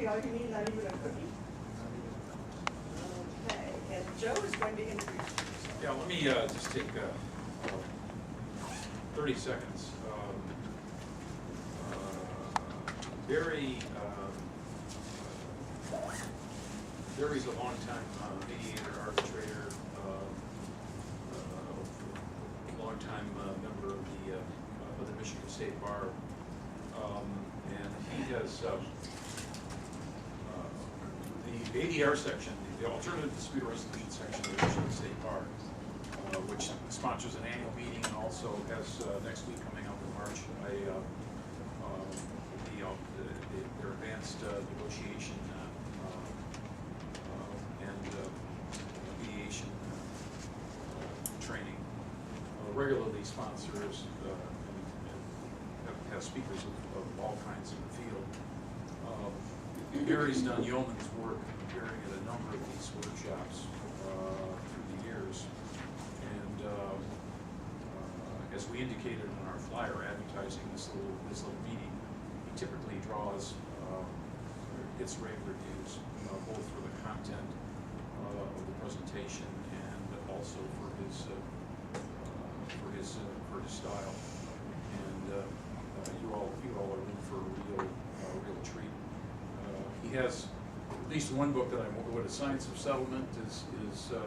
coffee, all you need, not even a cookie. Okay, and Joe is going to introduce you. Yeah, let me just take 30 seconds. Barry's a longtime mediator, arbitrator, longtime member of the Michigan State Bar, and he has the ADR section, the Alternative Dispute Resolution section of the Michigan State Bar, which sponsors an annual meeting and also has next week coming up in March their advanced negotiation and mediation training. Regularly sponsors and have speakers of all kinds in the field. Gary's done yeoman's work appearing at a number of these workshops through the years. And as we indicated in our flyer advertising this little meeting, he typically draws, gets rave reviews, both for the content of the presentation and also for his style. And you all are in for a real treat. He has at least one book that I would a Science of Settlement is the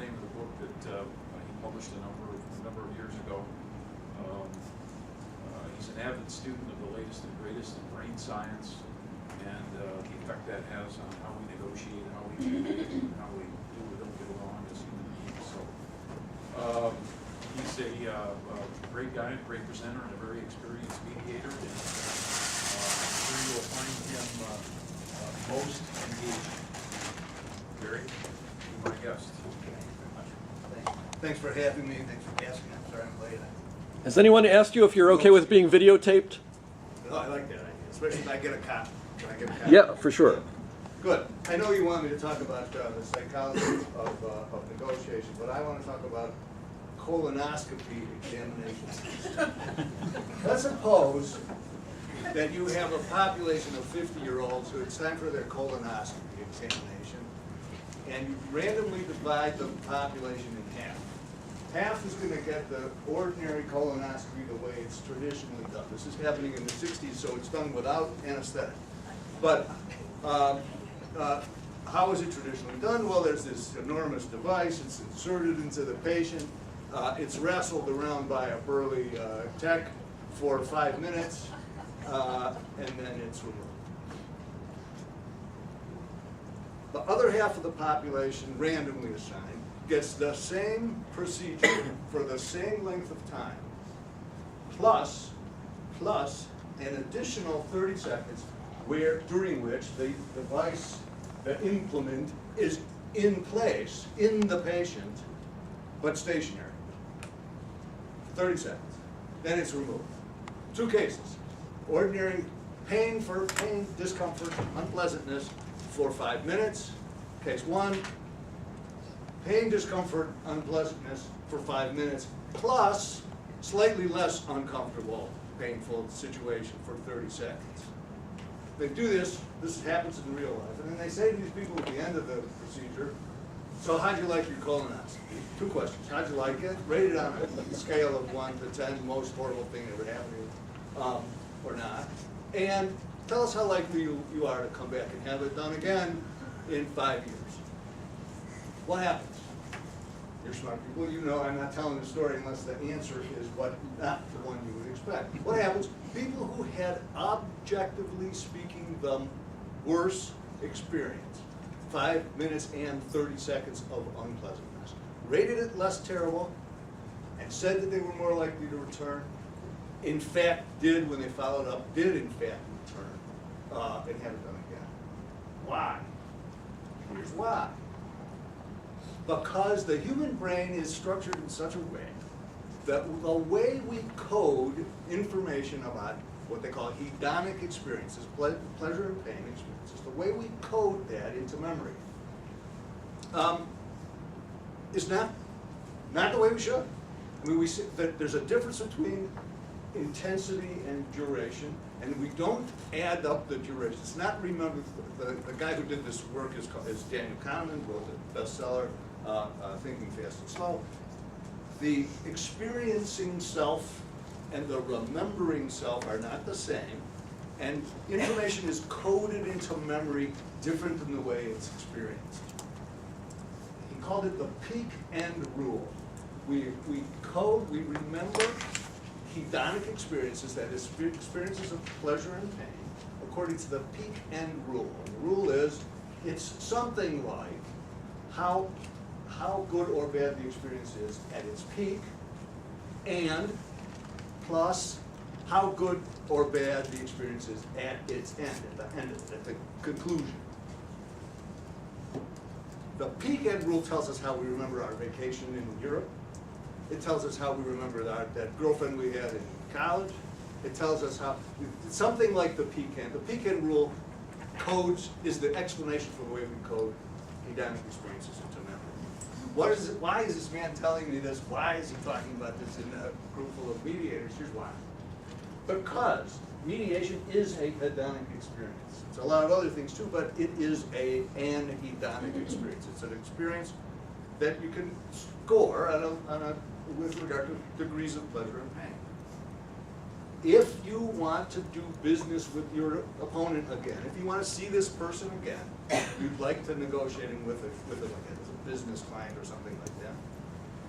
name of the book that he published a number of years ago. He's an avid student of the latest and greatest in brain science and the effect that has on how we negotiate, how we communicate, and how we do or don't get along as human beings. So he's a great guy, a great presenter, and a very experienced mediator. And I'm sure you'll find him most engaging. Gary, be my guest. Thanks for having me. Thanks for asking. I'm sorry I'm late. Has anyone asked you if you're okay with being videotaped? No, I like that idea, especially if I get a copy. Can I get a copy? Yeah, for sure. Good. I know you want me to talk about the psychology of negotiation, but I want to talk about colonoscopy examinations. Let's suppose that you have a population of 50-year-olds who it's time for their colonoscopy examination, and you randomly divide the population in half. Half is going to get the ordinary colonoscopy the way it's traditionally done. This is happening in the 60s, so it's done without anesthetic. But how is it traditionally done? Well, there's this enormous device. It's inserted into the patient. It's wrestled around by a burly tech for 5 minutes, and then it's removed. The other half of the population, randomly assigned, gets the same procedure for the same length of time, plus an additional 30 seconds during which the device, the implement, is in place in the patient, but stationary. 30 seconds. Then it's removed. Two cases. Ordinary pain, discomfort, unpleasantness for 5 minutes. Case one. Pain, discomfort, unpleasantness for 5 minutes, plus slightly less uncomfortable, painful situation for 30 seconds. They do this happens in real life, and then they say to these people at the end of the procedure, so how'd you like your colonoscopy? 2 questions. How'd you like it? Rate it on a scale of 1 to 10, most horrible thing that would happen to you, or not. And tell us how likely you are to come back and have it done again in 5 years. What happens? You're smart people. You know I'm not telling the story unless the answer is not the one you would expect. What happens? People who had, objectively speaking, the worst experience, 5 minutes and 30 seconds of unpleasantness, rated it less terrible, and said that they were more likely to return. In fact, when they followed up, did in fact return and have it done again. Why? Here's why. Because the human brain is structured in such a way that the way we code information about what they call hedonic experiences, pleasure and pain experiences, the way we code that into memory is not the way we should. I mean, we see that there's a difference between intensity and duration, and we don't add up the duration. It's not, remember, the guy who did this work is Daniel Kahneman, wrote the bestseller, Thinking Fast and Slow. The experiencing self and the remembering self are not the same, and information is coded into memory different than the way it's experienced. He called it the peak end rule. We remember hedonic experiences, that is, experiences of pleasure and pain, according to the peak end rule. And the rule is, it's something like how good or bad the experience is at its peak, and plus how good or bad the experience is at its end, at the conclusion. The peak end rule tells us how we remember our vacation in Europe. It tells us how we remember that girlfriend we had in college. It tells us how, something like the peak end. The peak end rule is the explanation for the way we code hedonic experiences into memory. Why is this man telling me this? Why is he talking about this in a group full of mediators? Here's why. Because mediation is a hedonic experience. It's a lot of other things too, but it is an hedonic experience. It's an experience that you can score with regard to degrees of pleasure and pain. If you want to do business with your opponent again, if you want to see this person again, you'd like to negotiating with it like as a business client or something like that,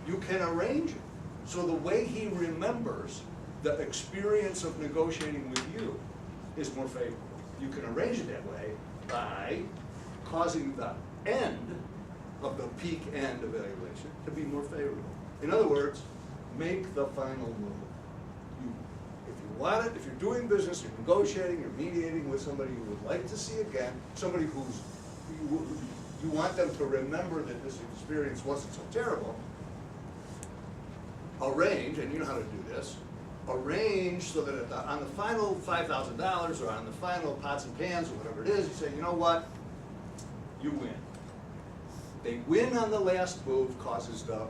you can arrange it. So the way he remembers the experience of negotiating with you is more favorable. You can arrange it that way by causing the end of the peak end evaluation to be more favorable. In other words, make the final move. If you want it, if you're doing business, you're negotiating, you're mediating with somebody you would like to see again, somebody you want them to remember that this experience wasn't so terrible, arrange, and you know how to do this, arrange so that on the final $5,000 or on the final pots and pans or whatever it is, you say, you know what, you win. They win on the last move, causes the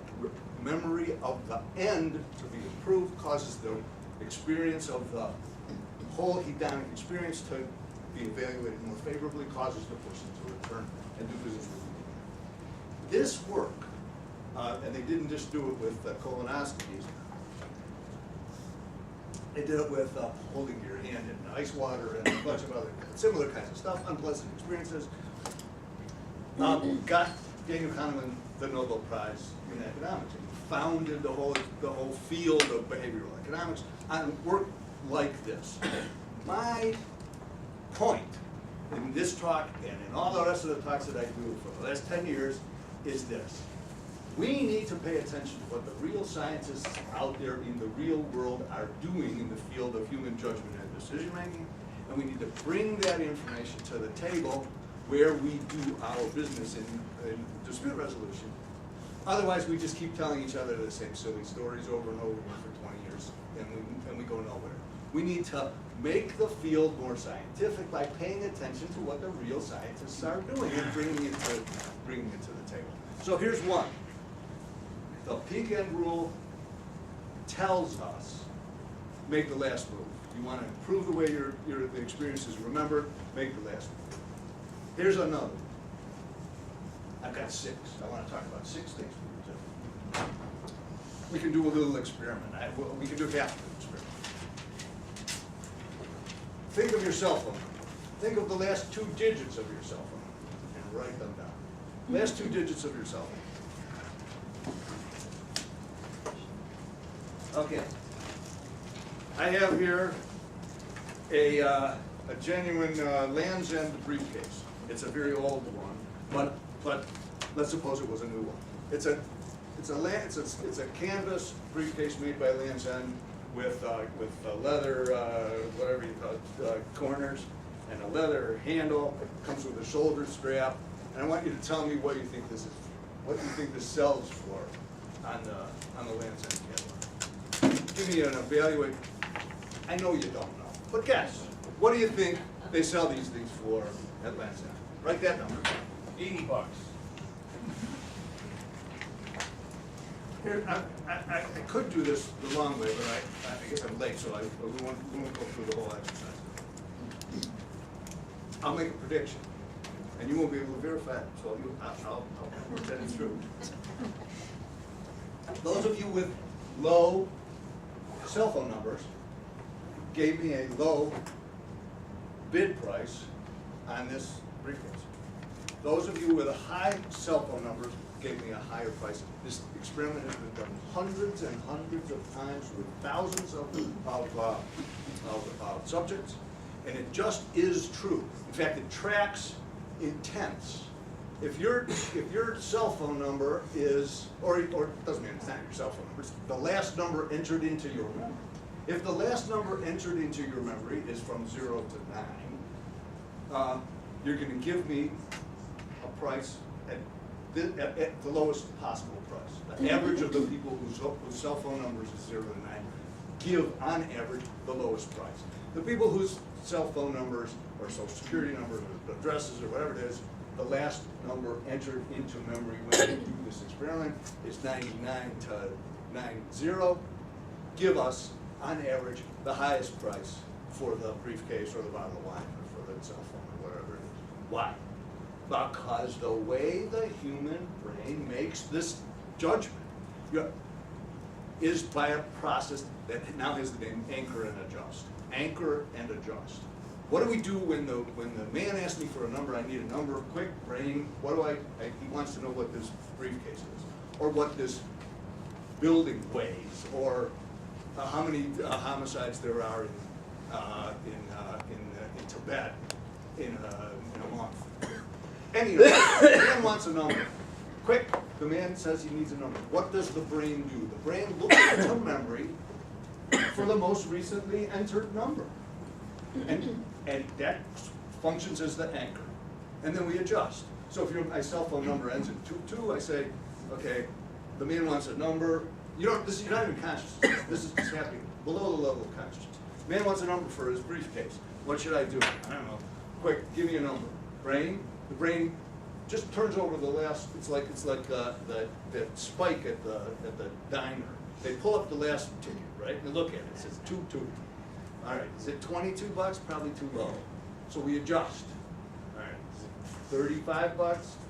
memory of the end to be improved, causes the experience of the whole hedonic experience to be evaluated more favorably, causes the person to return and do business with you. This work, and they didn't just do it with colonoscopies, they did it with holding your hand in ice water and a bunch of other similar kinds of stuff, unpleasant experiences. Got Daniel Kahneman the Nobel Prize in economics. And he founded the whole field of behavioral economics on work like this. My point in this talk and in all the rest of the talks that I do for the last 10 years is this. We need to pay attention to what the real scientists out there in the real world are doing in the field of human judgment and decision making, and we need to bring that information to the table where we do our business in dispute resolution. Otherwise, we just keep telling each other the same silly stories over and over again for 20 years, and we go nowhere. We need to make the field more scientific by paying attention to what the real scientists are doing and bringing it to the table. So here's one. The peak end rule tells us, make the last move. You want to improve the way the experience is remembered, make the last move. Here's another. I've got 6. I want to talk about 6 things for you. We can do a little experiment. We can do half of the experiment. Think of your cell phone. Think of the last 2 digits of your cell phone and write them down. Last 2 digits of your cell phone. Okay. I have here a genuine Land's End briefcase. It's a very old one, but let's suppose it was a new one. It's a canvas briefcase made by Land's End with leather whatever you call it, corners and a leather handle. It comes with a shoulder strap, and I want you to tell me what you think this is. What do you think this sells for on the Land's End catalog? Give me an evaluate. I know you don't know, but guess. What do you think they sell these things for at Land's End? Write that number. $80. Here, I could do this the long way, but I guess I'm late, so we won't go through the whole exercise. I'll make a prediction, and you won't be able to verify it, so I'll pretend it's true. Those of you with low cell phone numbers gave me a low bid price on this briefcase. Those of you with a high cell phone numbers gave me a higher price. This experiment has been done hundreds and hundreds of times with thousands of subjects, and it just is true. In fact, it tracks intents. If your cell phone number is, or it doesn't mean it's not your cell phone number, it's the last number entered into your memory. If the last number entered into your memory is from 0 to 9, you're going to give me a price at the lowest possible price. The average of the people whose cell phone numbers is 0 to 9 give, on average, the lowest price. The people whose cell phone numbers or social security numbers or addresses or whatever it is, the last number entered into memory when you do this experiment is 99 to 90. Give us, on average, the highest price for the briefcase or the bottle of wine or for the cell phone or whatever it is. Why? Because the way the human brain makes this judgment is by a process that now has the name anchor and adjust. Anchor and adjust. What do we do when the man asks me for a number? I need a number. Quick brain. What do he wants to know what this briefcase is, or what this building weighs, or how many homicides there are in Tibet in a month. Anyway, the man wants a number. Quick, the man says he needs a number. What does the brain do? The brain looks into memory for the most recently entered number. And that functions as the anchor. And then we adjust. So if my cell phone number ends in 22, I say, okay, the man wants a number. You're not even conscious. This is just happening below the level of consciousness. Man wants a number for his briefcase. What should I do? I don't know. Quick, give me a number. Brain. The brain just turns over the last. It's like that spike at the diner. They pull up the last ticket, right? And they look at it. It says 22. All right. Is it $22? Probably too low. So we adjust. All right. Is it $35?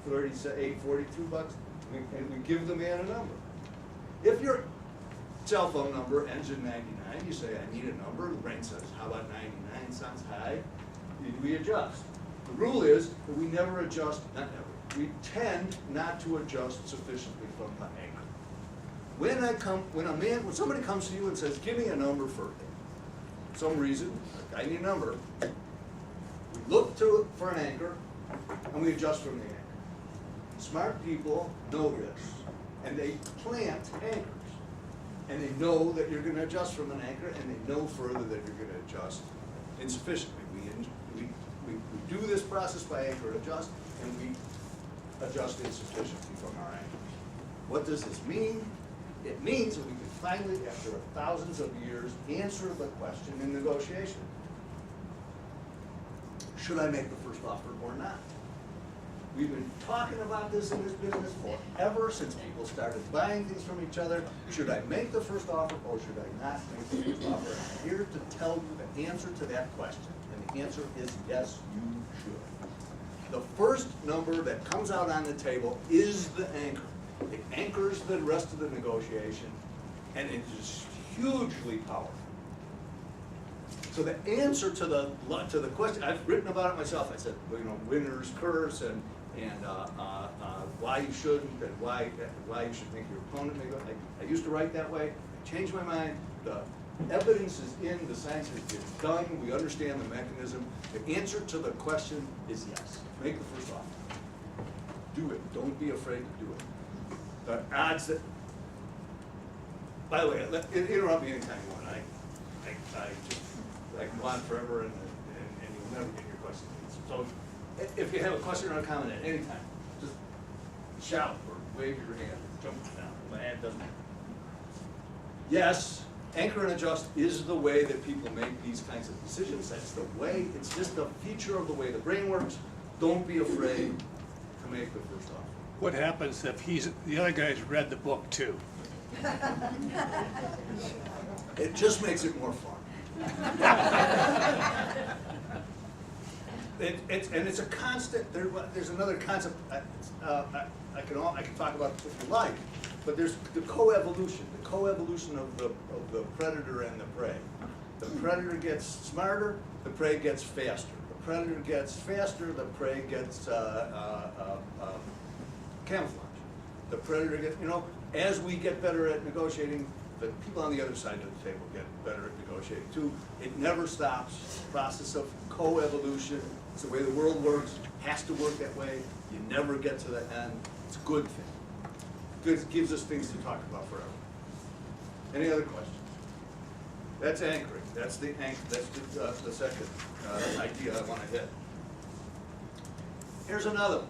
$38, $42? And we give the man a number. If your cell phone number ends in 99, you say, I need a number. The brain says, how about 99? Sounds high. We adjust. The rule is that we never adjust, not never. We tend not to adjust sufficiently from the anchor. When somebody comes to you and says, give me a number for some reason, I need a number, we look for an anchor and we adjust from the anchor. Smart people know this, and they plant anchors. And they know that you're going to adjust from an anchor, and they know further that you're going to adjust insufficiently. We do this process by anchor and adjust, and we adjust insufficiently from our anchors. What does this mean? It means that we can finally, after thousands of years, answer the question in negotiation. Should I make the first offer or not? We've been talking about this in this business forever, since people started buying things from each other. Should I make the first offer or should I not make the first offer? I'm here to tell you the answer to that question. And the answer is yes, you should. The first number that comes out on the table is the anchor. It anchors the rest of the negotiation, and it is hugely powerful. So the answer to the question, I've written about it myself. I said, winner's curse and why you shouldn't and why you should think your opponent may go. I used to write that way. I changed my mind. The evidence is in. The science is done. We understand the mechanism. The answer to the question is yes. Make the first offer. Do it. Don't be afraid to do it. The odds that. By the way, interrupt me anytime you want. I can go on forever and you'll never get your question. So if you have a question or a comment at any time, just shout or wave your hand, jump down. My hand doesn't matter. Yes, anchor and adjust is the way that people make these kinds of decisions. That's the way, it's just a feature of the way the brain works. Don't be afraid to make the first offer. What happens if the other guy's read the book too? It just makes it more fun. It's a constant. There's another concept. I can talk about it if you like, but there's the coevolution. The coevolution of the predator and the prey. The predator gets smarter. The prey gets faster. The predator gets faster. The prey gets camouflage. The predator gets, as we get better at negotiating, the people on the other side of the table get better at negotiating too. It never stops. The process of coevolution. It's the way the world works. Has to work that way. You never get to the end. It's a good thing. It gives us things to talk about forever. Any other questions? That's anchoring. That's the anchor. That's the second idea I want to hit. Here's another one.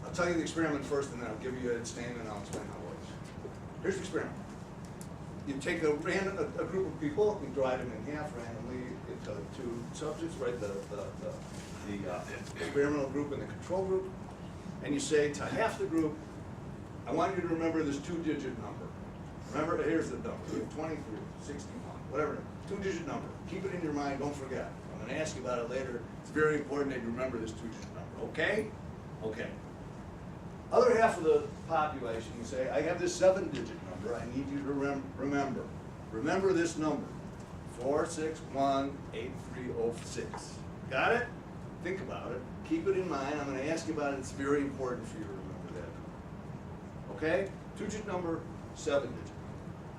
I'll tell you the experiment first, and then I'll give you its name, and I'll explain how it works. Here's the experiment. You take a group of people, you divide them in half randomly into two subjects, right? The experimental group and the control group, and you say to half the group, I want you to remember this 2-digit number. Remember, here's the number. You have 23, 61, whatever. 2-digit number. Keep it in your mind. Don't forget. I'm going to ask you about it later. It's very important that you remember this 2-digit number. Okay? Okay. Other half of the population, you say, I have this 7-digit number. I need you to remember. Remember this number. 4618306. Got it? Think about it. Keep it in mind. I'm going to ask you about it. It's very important for you to remember that number. Okay? 2-digit number, 7-digit.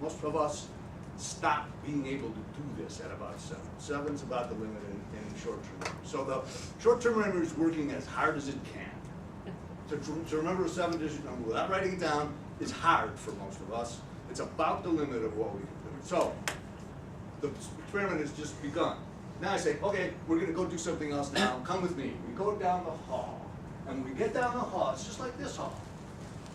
Most of us stop being able to do this at about 7. 7's about the limit in short-term memory. So the short-term memory is working as hard as it can. To remember a 7-digit number without writing it down is hard for most of us. It's about the limit of what we can do. So the experiment has just begun. Now I say, okay, we're going to go do something else now. Come with me. We go down the hall. And when we get down the hall, it's just like this hall.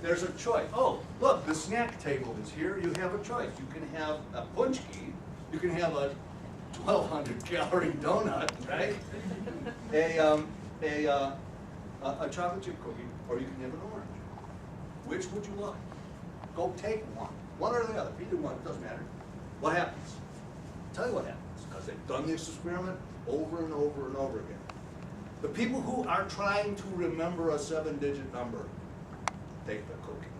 There's a choice. Oh, look, the snack table is here. You have a choice. You can have a punchki. You can have a 1,200-calorie donut, right? A chocolate chip cookie, or you can have an orange. Which would you like? Go take one. One or the other. Either one. It doesn't matter. What happens? I'll tell you what happens, because they've done this experiment over and over and over again. The people who are trying to remember a 7-digit number take the cookie.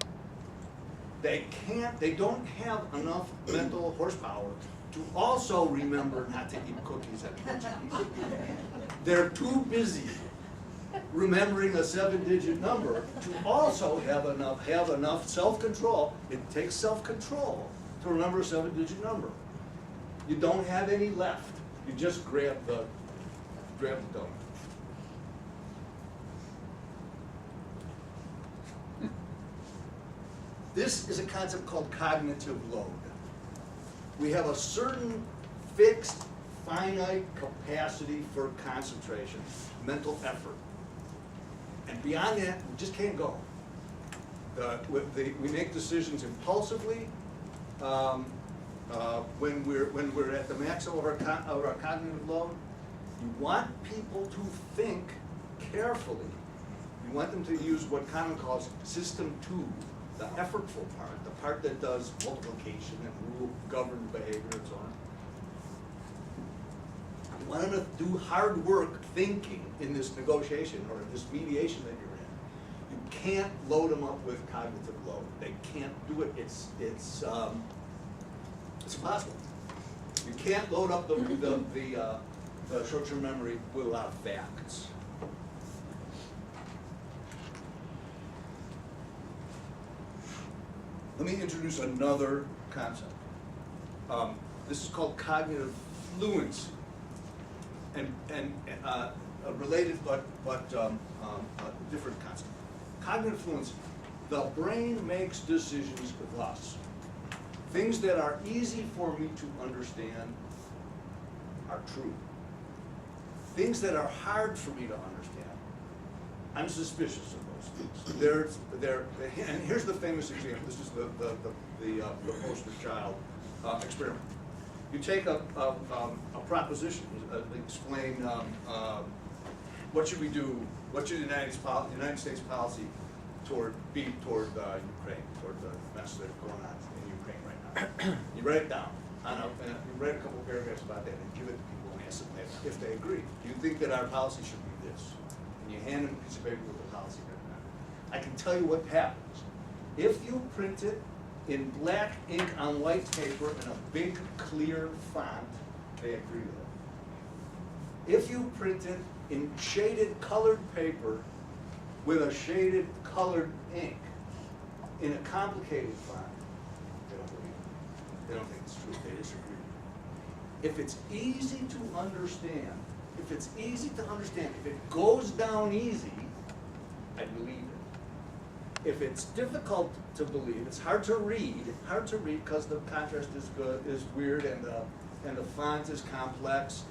They don't have enough mental horsepower to also remember not to eat cookies at punchkies. They're too busy remembering a 7-digit number to also have enough self-control. It takes self-control to remember a 7-digit number. You don't have any left. You just grab the donut. This is a concept called cognitive load. We have a certain fixed, finite capacity for concentration, mental effort. And beyond that, we just can't go. We make decisions impulsively. When we're at the maximum of our cognitive load, you want people to think carefully. You want them to use what Kahneman calls system 2, the effortful part, the part that does multiplication and rule-governed behavior and so on. You want them to do hard work thinking in this negotiation or in this mediation that you're in. You can't load them up with cognitive load. They can't do it. It's impossible. You can't load up the short-term memory without facts. Let me introduce another concept. This is called cognitive fluency, and a related but different concept. Cognitive fluency. The brain makes decisions with us. Things that are easy for me to understand are true. Things that are hard for me to understand, I'm suspicious of those things. And here's the famous example. This is the poster child experiment. You take a proposition, explain what should we do, what should the United States policy toward Ukraine, toward the mess that's going on in Ukraine right now. You write it down, and you write a couple paragraphs about that and give it to people and ask them if they agree. Do you think that our policy should be this? And you hand them a piece of paper with the policy written on it. I can tell you what happens. If you print it in black ink on white paper in a big clear font, they agree with it. If you print it in shaded colored paper with a shaded colored ink in a complicated font, they don't believe it. They don't think it's true. They disagree. If it's easy to understand, if it goes down easy, I believe it. If it's difficult to believe, it's hard to read because the contrast is weird and the font is complex.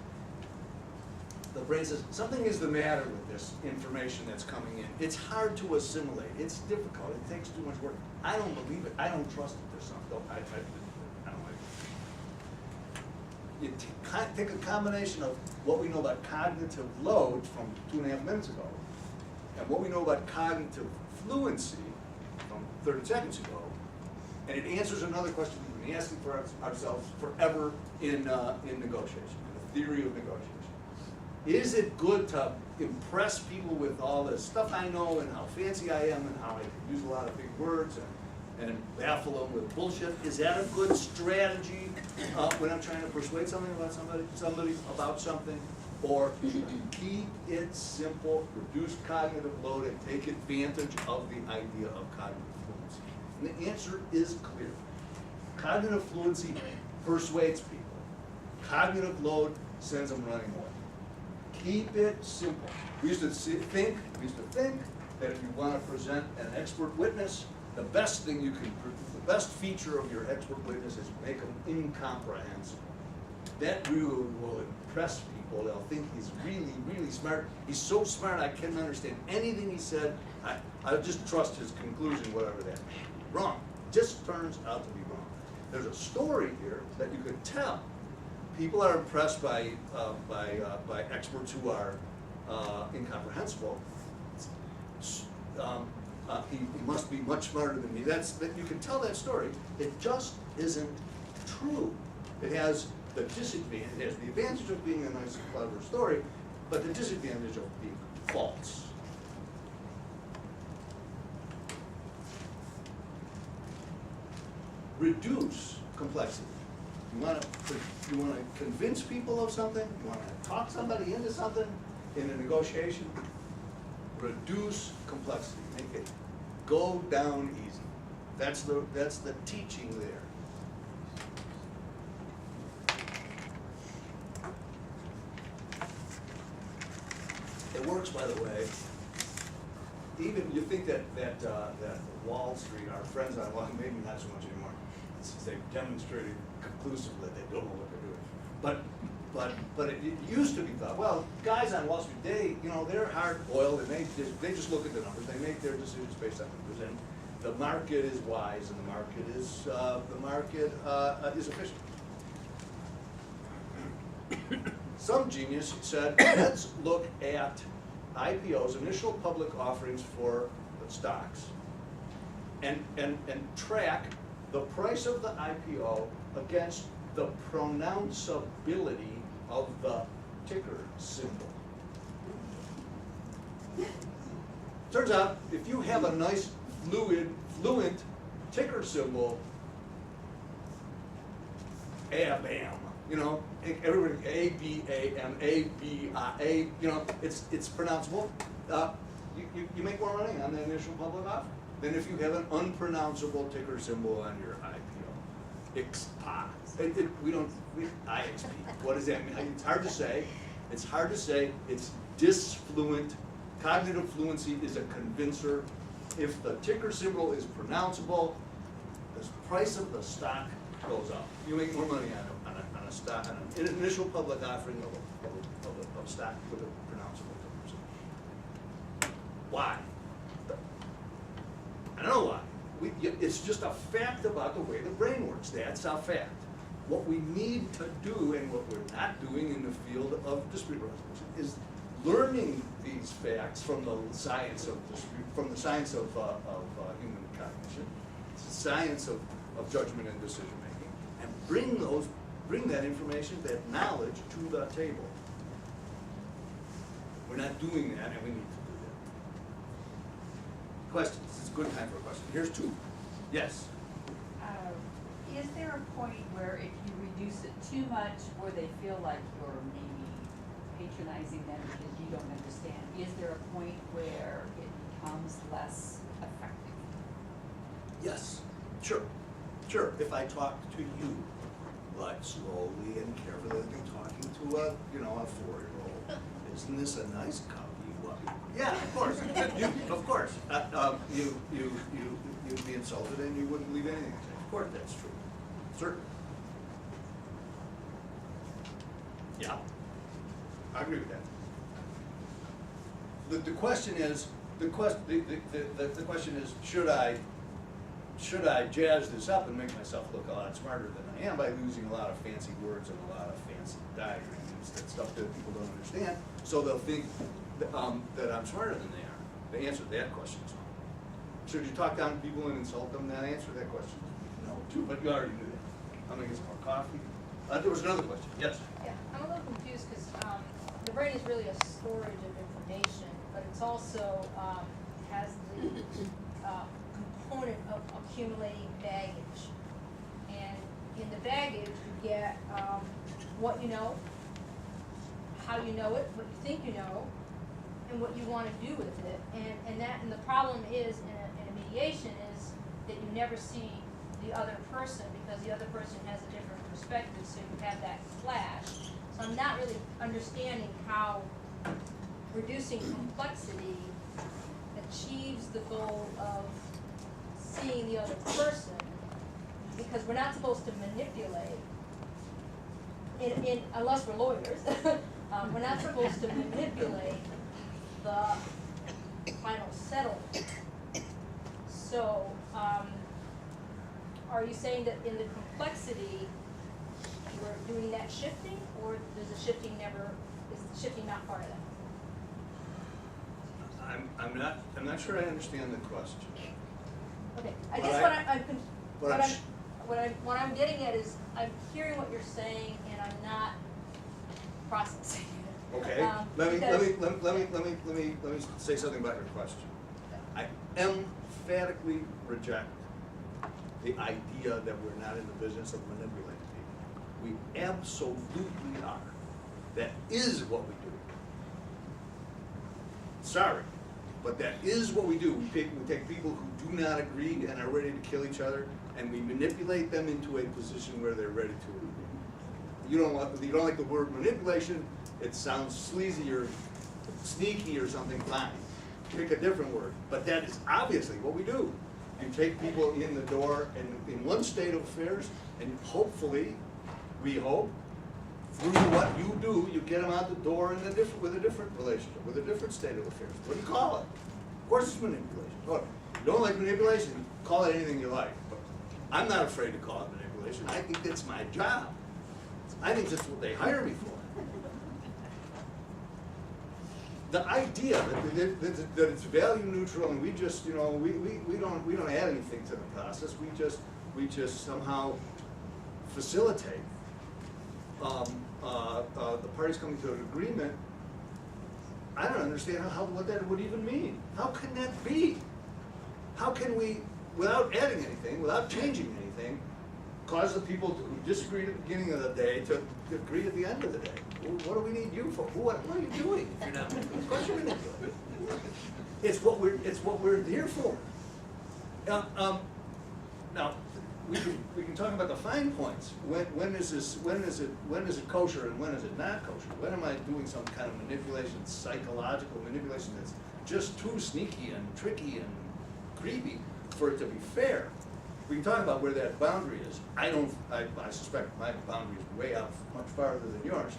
The brain says, something is the matter with this information that's coming in. It's hard to assimilate. It's difficult. It takes too much work. I don't believe it. I don't trust it. There's something. I don't like it. You take a combination of what we know about cognitive load from 2.5 minutes ago and what we know about cognitive fluency from 30 seconds ago, and it answers another question we've been asking for ourselves forever in negotiation, in the theory of negotiation. Is it good to impress people with all this stuff I know and how fancy I am and how I can use a lot of big words and baffle them with bullshit? Is that a good strategy when I'm trying to persuade something about somebody about something? Or keep it simple, reduce cognitive load, and take advantage of the idea of cognitive fluency? And the answer is clear. Cognitive fluency persuades people. Cognitive load sends them running away. Keep it simple. We used to think that if you want to present an expert witness, the best feature of your expert witness is make them incomprehensible. That really will impress people. They'll think he's really, really smart. He's so smart I can't understand anything he said. I'll just trust his conclusion, whatever that may be. Wrong. Just turns out to be wrong. There's a story here that you could tell. People are impressed by experts who are incomprehensible. He must be much smarter than me. You can tell that story. It just isn't true. It has the disadvantage. It has the advantage of being a nice, clever story, but the disadvantage of being false. Reduce complexity. You want to convince people of something? You want to talk somebody into something in a negotiation? Reduce complexity. Make it go down easy. That's the teaching there. It works, by the way. Even you think that Wall Street, our friends on Wall Street, maybe not so much anymore, since they've demonstrated conclusively that they don't know what they're doing. But it used to be thought, well, guys on Wall Street, they're hard-boiled and they just look at the numbers. They make their decisions based on numbers, and the market is wise and the market is efficient. Some genius said, let's look at IPOs, initial public offerings for stocks, and track the price of the IPO against the pronounceability of the ticker symbol. Turns out, if you have a nice, fluent ticker symbol, ABAM, everybody, A-B-A-M, A-B-I-A, it's pronounceable. You make more money on the initial public offer than if you have an unpronounceable ticker symbol on your IPO. IXP. What does that mean? It's hard to say. It's disfluent. Cognitive fluency is a convincer. If the ticker symbol is pronounceable, the price of the stock goes up. You make more money on a stock, on an initial public offering of stock with a pronounceable ticker symbol. Why? I don't know why. It's just a fact about the way the brain works. That's a fact. What we need to do, and what we're not doing in the field of dispute resolution, is learning these facts from the science of human cognition, the science of judgment and decision making, and bring that information, that knowledge to the table. We're not doing that, and we need to do that. Questions? It's a good time for a question. Here's two. Yes. Is there a point where if you reduce it too much, where they feel like you're maybe patronizing them because you don't understand? Is there a point where it becomes less effective? Yes. Sure. If I talk to you, like slowly and carefully, like I'm talking to a 4-year-old. Isn't this a nice cup? Yeah, of course. Of course. You'd be insulted and you wouldn't leave anything. Of course, that's true. Certainly. Yeah, I agree with that. The question is, should I jazz this up and make myself look a lot smarter than I am by using a lot of fancy words and a lot of fancy diagrams, that stuff that people don't understand, so they'll think that I'm smarter than they are? The answer to that question is no. Should you talk down to people and insult them? That answer to that question is no, too, but you already knew that. I'm gonna get some more coffee. There was another question. Yes? Yeah, I'm a little confused because the brain is really a storage of information, but it's also has the component of accumulating baggage. And in the baggage, you get what you know, how you know it, what you think you know, and what you want to do with it. And the problem is in a mediation is that you never see the other person because the other person has a different perspective, so you have that clash. So I'm not really understanding how reducing complexity achieves the goal of seeing the other person, because we're not supposed to manipulate, unless we're lawyers, we're not supposed to manipulate the final settlement. So, are you saying that in the complexity, we're doing that shifting, or is the shifting not part of that? I'm not sure I understand the question. Okay, I But guess I- what I'm getting at is, I'm hearing what you're saying and I'm not processing it. Okay, let me say something about your question. I emphatically reject the idea that we're not in the business of manipulating people. We absolutely are. That is what we do. Sorry, but that is what we do. We take people who do not agree and are ready to kill each other, and we manipulate them into a position where they're ready to agree. You don't like the word manipulation. It sounds sleazy or sneaky or something. Fine, pick a different word. But that is obviously what we do. You take people in the door in one state of affairs, and hopefully, we hope, through what you do, you get them out the door with a different relationship, with a different state of affairs. What do you call it? Of course, it's manipulation. Look, you don't like manipulation, call it anything you like. But I'm not afraid to call it manipulation. I think that's my job. I think that's what they hire me for. The idea that it's value neutral and we just, we don't add anything to the process. We just somehow facilitate the parties coming to an agreement. I don't understand what that would even mean. How can that be? How can we, without adding anything, without changing anything, cause the people who disagree at the beginning of the day to agree at the end of the day? What do we need you for? What are you doing if you're not? Of course you're manipulating. It's what we're here for. Now we can talk about the fine points. When is it kosher and when is it not kosher? When am I doing some kind of manipulation, psychological manipulation that's just too sneaky and tricky and creepy for it to be fair? We can talk about where that boundary is. I suspect my boundary is way out much farther than yours.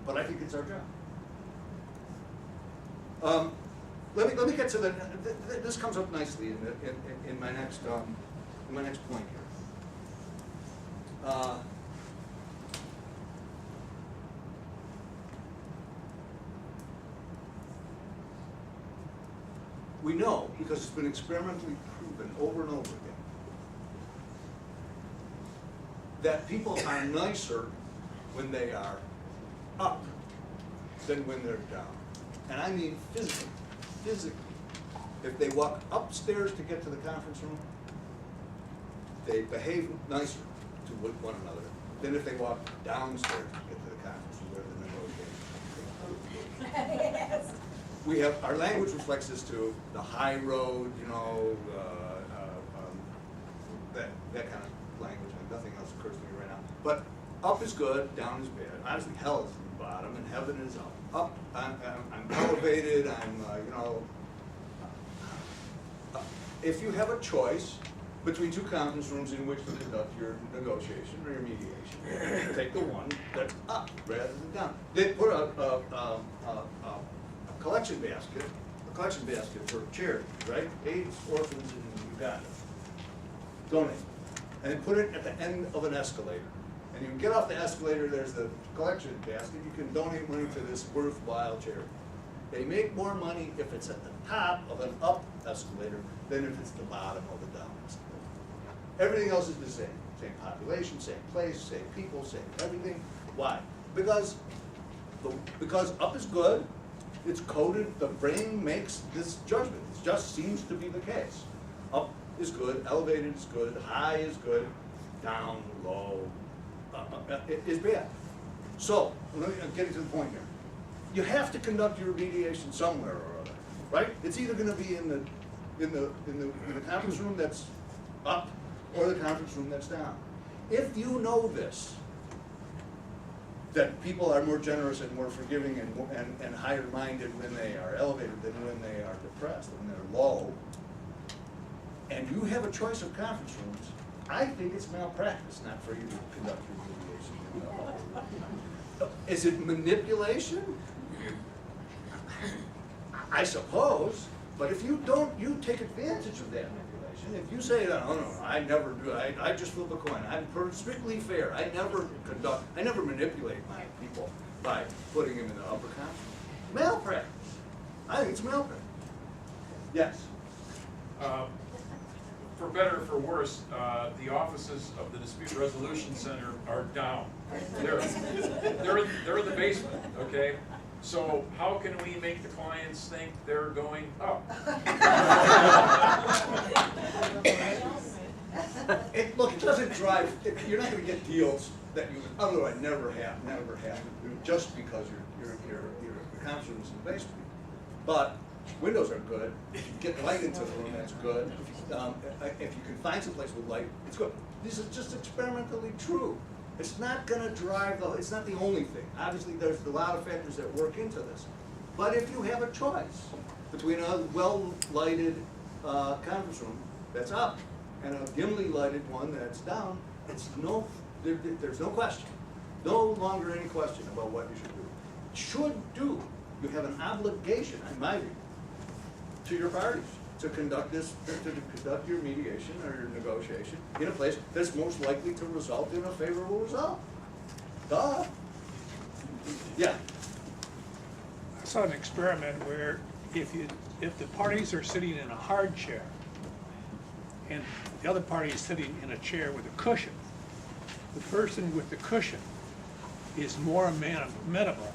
But I think it's our job. Let me get to this comes up nicely in my next point here. we know, because it's been experimentally proven over and over again, that people are nicer when they are up than when they're down. And I mean physically, physically. If they walk upstairs to get to the conference room, they behave nicer to one another than if they walk downstairs to get to the conference room where the negotiation. Yes. We have, our language reflects this too, the high road, you know, that kind of language, and nothing else occurs to me right now. But up is good, down is bad. Obviously hell is the bottom and heaven is up. Up, I'm elevated, I'm, you know. If you have a choice between two conference rooms in which to conduct your negotiation or your mediation, take the one that's up rather than down. They put a collection basket for charity, right? AIDS orphans in Uganda. Donate. And then put it at the end of an escalator. And you get off the escalator, there's the collection basket. You can donate money to this worthwhile charity. They make more money if it's at the top of an up escalator than if it's the bottom of the down escalator. Everything else is the same. Same population, same place, same people, same everything. Why? Because up is good. It's coded, the brain makes this judgment. It just seems to be the case. Up is good, elevated is good, high is good, down, low, is bad. So, I'm getting to the point here. You have to conduct your mediation somewhere or other, right? It's either going to be in the conference room that's up or the conference room that's down. If you know this, that people are more generous and more forgiving and higher minded when they are elevated than when they are depressed, when they're low, and you have a choice of conference rooms, I think it's malpractice not for you to conduct your mediation. Is it manipulation? I suppose, but if you don't, you take advantage of that manipulation. If you say, oh, no, I never do, I just flip a coin, I'm strictly fair, I never manipulate my people by putting them in the upper conference. Malpractice. I think it's malpractice. Yes? For better or for worse, the offices of the Dispute Resolution Center are down. They're in the basement, okay? So how can we make the clients think they're going up? Look, it doesn't drive, you're not going to get deals that you otherwise never have, just because your conference room is in the basement. But windows are good. If you get light into the room, that's good. If you can find some place with light, it's good. This is just experimentally true. It's not going to drive it's not the only thing. Obviously, there's a lot of factors that work into this. But if you have a choice between a well-lighted conference room that's up and a dimly lighted one that's down, there's no question. No longer any question about what you should do. You have an obligation, in my view, to your parties to conduct your mediation or your negotiation in a place that's most likely to result in a favorable result. Duh. Yeah. I saw an experiment where if the parties are sitting in a hard chair and the other party is sitting in a chair with a cushion, the person with the cushion is more amenable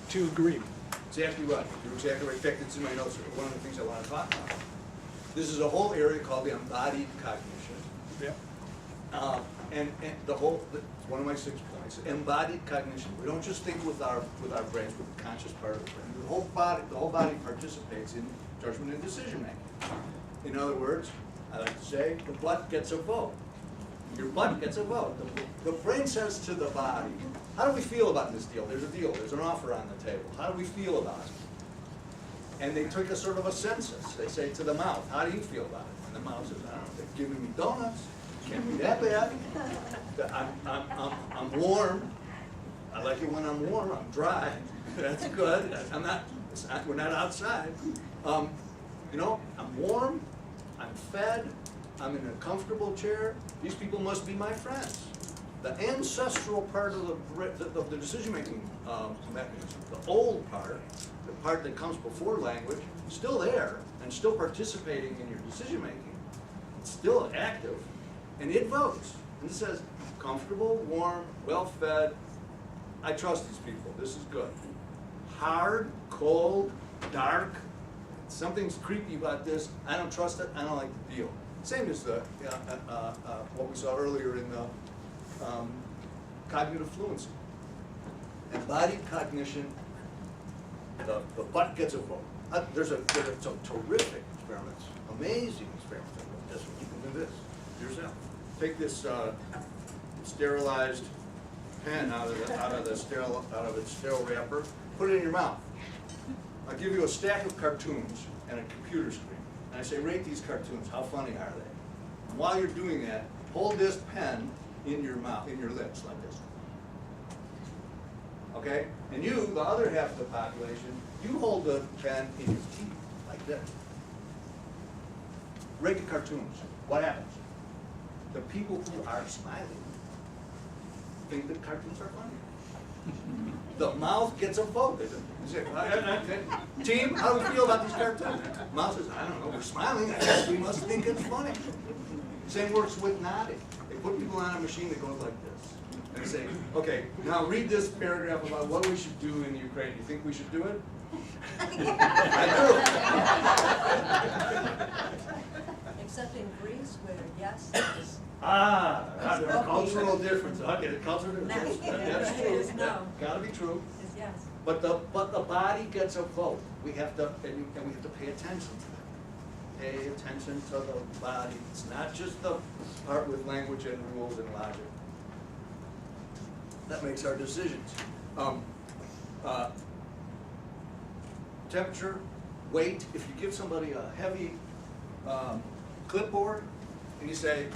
to agreement. Exactly right. You're exactly right. In fact, it's in my notes. One of the things I want to talk about. This is a whole area called the embodied cognition. Yeah. And one of my 6 points. Embodied cognition. We don't just think with our brains, with the conscious part of the brain. The whole body participates in judgment and decision making. In other words, I like to say, the butt gets a vote. Your butt gets a vote. The brain says to the body, how do we feel about this deal? There's a deal. There's an offer on the table. How do we feel about it? And they took a sort of a census. They say to the mouth, how do you feel about it? And the mouth says, I don't know, they're giving me donuts. Can't be that bad. I'm warm. I like it when I'm warm. I'm dry. That's good. We're not outside. You know, I'm warm. I'm fed. I'm in a comfortable chair. These people must be my friends. the ancestral part of the decision-making mechanism, the old part, the part that comes before language, still there and still participating in your decision-making. It's still active, and it votes. And it says, comfortable, warm, well-fed, I trust these people, this is good. Hard, cold, dark, something's creepy about this, I don't trust it, I don't like the deal. Same as the, what we saw earlier in the cognitive fluency. Embodied cognition, the butt gets a vote. There's some terrific experiments, amazing experiments. This one, you can do this yourself. Take this sterilized pen out of its sterile wrapper, put it in your mouth. I'll give you a stack of cartoons and a computer screen. And I say, rate these cartoons, how funny are they? And while you're doing that, hold this pen in your mouth, in your lips, like this. Okay? And you, the other half of the population, you hold the pen in your teeth, like this. Rate the cartoons. What happens? The people who are smiling think that cartoons are funny. The mouth gets a vote. You say, team, how do we feel about these cartoons? Mouth says, I don't know, we're smiling, I guess we must think it's funny. Same works with nodding. They put people on a machine that goes like this. And they say, okay, now read this paragraph about what we should do in Ukraine. Do you think we should do it? I Except in Greece where yes is. There's a cultural difference. Okay, the cultural difference. That's true. Is no. Gotta be true. Is yes. But the body gets a vote. We have to, and we have to pay attention to that. Pay attention to the body. It's not just the part with language and rules and logic. That makes our decisions. Temperature, weight. If you give somebody a heavy clipboard and you say,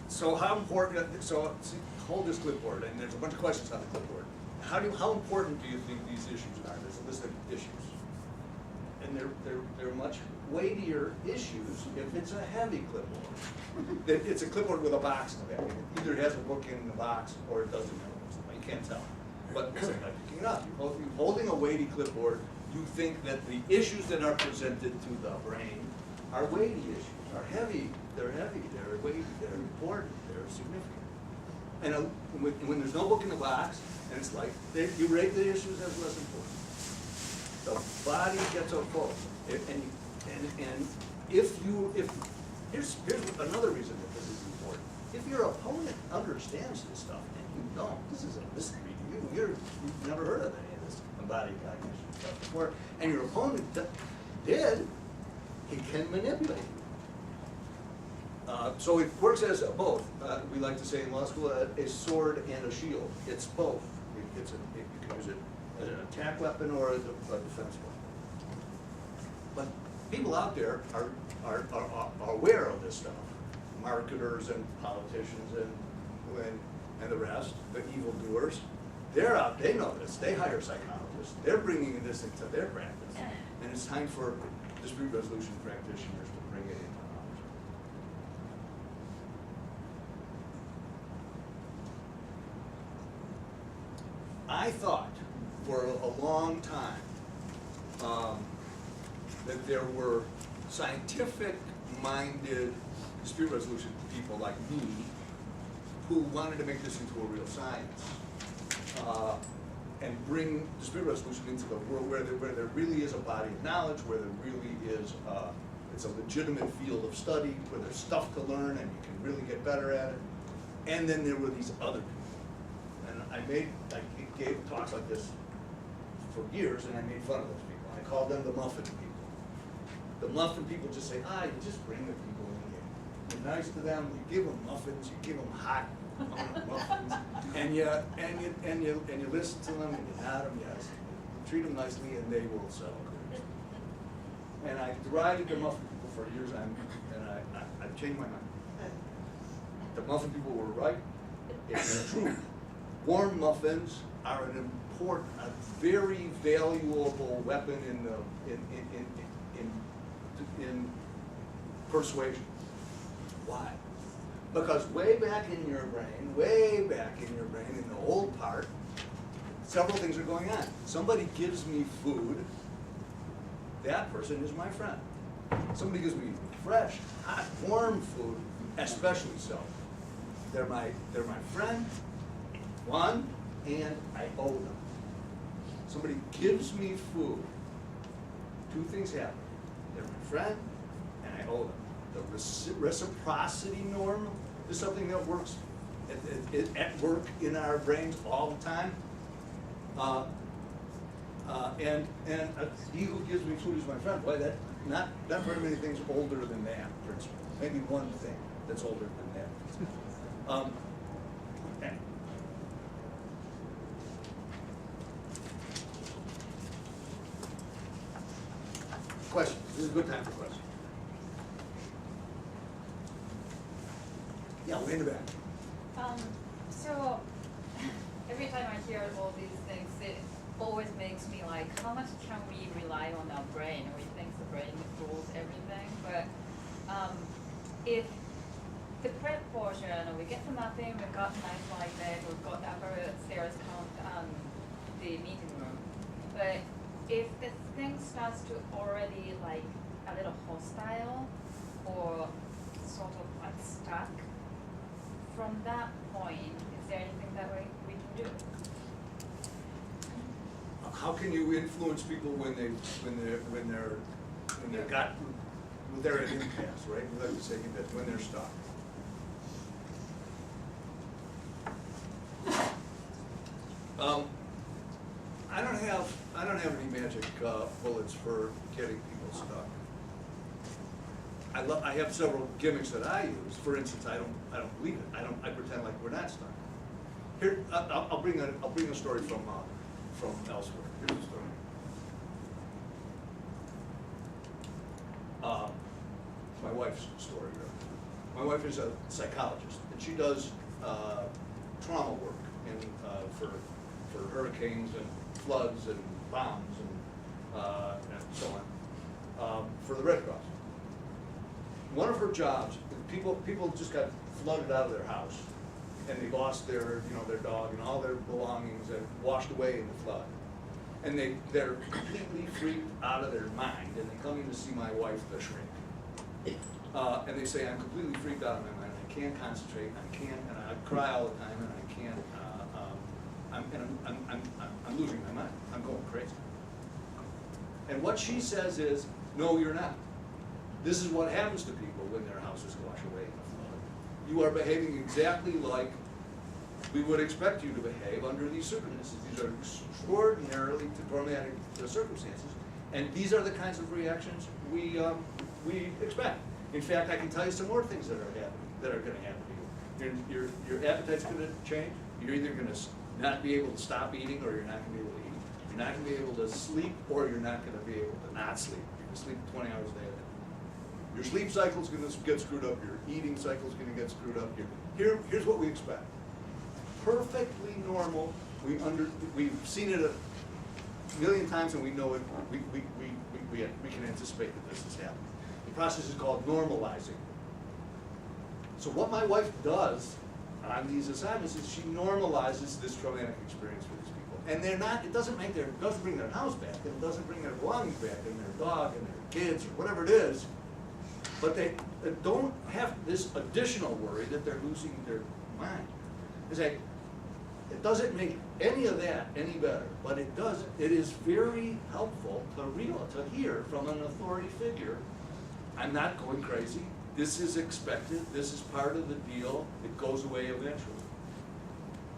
so how important, hold this clipboard, and there's a bunch of questions on the clipboard. How important do you think these issues are? There's a list of issues. And they're much weightier issues if it's a heavy clipboard. It's a clipboard with a box in the back. It either has a book in the box or it doesn't have a book. You can't tell. But it's like picking it up. You're holding a weighty clipboard, you think that the issues that are presented to the brain are weighty issues, are heavy, they're weighty, they're important, they're significant. And when there's no book in the box, and it's like, you rate the issues as less important. The body gets a vote. And here's another reason that this is important. If your opponent understands this stuff and you don't, this is a mystery to you. You've never heard of any of this embodied cognition stuff before, and your opponent did, he can manipulate you. So it works as both. We like to say in law school, a sword and a shield. It's both. You can use it as an attack weapon or as a defense weapon. But people out there are aware of this stuff. Marketers and politicians and the rest, the evildoers, they're out, they know this, they hire psychologists, they're bringing this into their practice. And it's time for dispute resolution practitioners to bring it into knowledge. I thought for a long time that there were scientific-minded dispute resolution people like me who wanted to make this into a real science and bring dispute resolution into the world where there really is a body of knowledge, where there really is it's a legitimate field of study, where there's stuff to learn and you can really get better at it. And then there were these other people. And I gave talks like this for years, and I made fun of those people. I called them the muffin people. The muffin people just say, you just bring the people in here. You're nice to them, you give them muffins, you give them hot muffins, and you listen to them and you nod them yes. You treat them nicely and they will settle. And I derided the muffin people for years, and I've changed my mind. The muffin people were right. It's true. Warm muffins are an important, a very valuable weapon in persuasion. Why? Because way back in your brain, in the old part, several things are going on. Somebody gives me food, that person is my friend. Somebody gives me fresh, hot, warm food, especially so. They're my friend, one, and I owe them. Somebody gives me food, two things happen. They're my friend, and I owe them. The reciprocity norm is something that works at work in our brains all the time. And he who gives me food is my friend. Boy, that not very many things older than that principle. Maybe one thing that's older than that. Okay. Questions? This is a good time for questions. Yeah, way in the back. So every time I hear all these things, it always makes me like, how much can we rely on our brain? We think the brain rules everything, but if the prep portion, we get to nothing, we've got nice slide deck, we've got upstairs the meeting room, but if the thing starts to already like a little hostile or sort of like stuck, from that point, is there anything that we can do? How can you influence people when they're at impasse, right? We like to say that when they're stuck. I don't have any magic bullets for getting people stuck. I have several gimmicks that I use. For instance, I don't believe it. I pretend like we're not stuck. Here, I'll bring a story from elsewhere. Here's the story. My wife's story. My wife is a psychologist, and she does trauma work for hurricanes and floods and bombs and so on for the Red Cross. One of her jobs, people just got flooded out of their house, and they lost their dog and all their belongings and washed away in the flood. And they're completely freaked out of their mind, and they come in to see my wife, the shrink. And they say, I'm completely freaked out of my mind. I can't concentrate. And I cry all the time, and I can't. I'm losing my mind. I'm going crazy. And what she says is, no, you're not. This is what happens to people when their houses wash away in a flood. You are behaving exactly like we would expect you to behave under these circumstances. These are extraordinarily traumatic circumstances, and these are the kinds of reactions we expect. In fact, I can tell you some more things that are going to happen to you. Your appetite's going to change. You're either going to not be able to stop eating, or you're not going to be able to eat. You're not going to be able to sleep, or you're not going to be able to not sleep. You're going to sleep 20 hours a day. Your sleep cycle's going to get screwed up. Your eating cycle's going to get screwed up. Here's what we expect. Perfectly normal. We've seen it a million times, and we know it. We can anticipate that this is happening. The process is called normalizing. So what my wife does on these assignments is she normalizes this traumatic experience for these people, and it doesn't bring their house back, and it doesn't bring their belongings back, and their dog, and their kids, or whatever it is. But they don't have this additional worry that they're losing their mind. It doesn't make any of that any better, but it is very helpful to hear from an authority figure, I'm not going crazy, this is expected, this is part of the deal, it goes away eventually.